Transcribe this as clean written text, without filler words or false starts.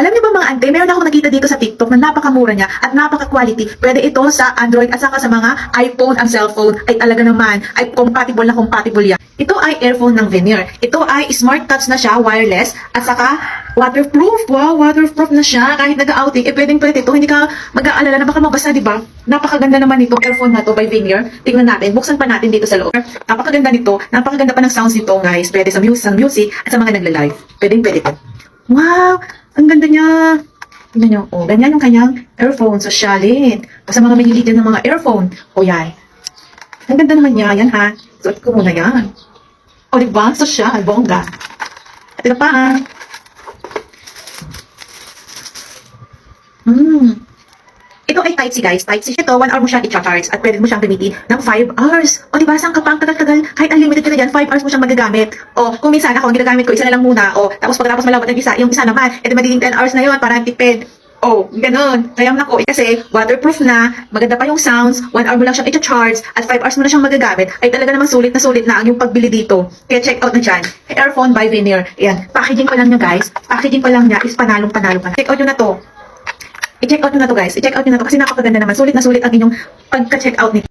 Alam niyo ba mga ante, meron ako nakita dito sa TikTok na napakamura niya at napaka-quality. Pwede ito sa Android at saka sa mga iPhone ang cellphone ay talaga naman ay compatible na compatible yan. Ito ay earphone ng Veneer. Ito ay smart touch na siya, wireless at saka waterproof. Wow, waterproof na siya. Kahit nag-outing, pwedeng pwede ito. Hindi ka mag-aalala na baka mabasa, di ba? Napakaganda naman nito earphone na to by Veneer. Tingnan natin, buksan pa natin dito sa loob. Napakaganda nito. Napakaganda pa ng sounds nito, guys. Pwede sa music at sa mga nagla-live. Pwedeng pwede ito. Wow! Ang ganda niya. Tingnan nyo. Oh, ganyan yung kanyang earphone. Socialin. O sa mga mahilig din ng mga earphone. O yan. Ang ganda naman niya. Yan ha. Suot ko muna yan. O diba? Social. Bongga. At ito pa. Ito ay Type-C guys. Type-C ito. 1 hour mo siya i-charge. At pwede mo siyang gamitin ng 5 hours. O diba? Saan ka pang tagal-tagal? Kahit unlimited ka na dyan, 5 hours mo siyang magagamit. O kung minsan ako, ang ginagamit ko, isa na lang muna. O tapos pagkatapos malawat ng isa, yung isa naman, edi magiging 10 hours na yun para tipid. Oh, ganun. Kaya nako, kasi waterproof na, maganda pa yung sounds, 1 hour mo lang siyang i-charge, at 5 hours mo na siyang magagamit, ay talaga namang sulit na ang yung pagbili dito. Kaya check out na dyan. Earphone by Veneer. Ayan, packaging pa lang niya guys. Packaging pa lang niya is panalong-panalo pa. Check out nyo na to. I-check out nyo na to guys. I-check out nyo na to kasi napakaganda naman. Sulit na sulit ang inyong pagka-check out nito.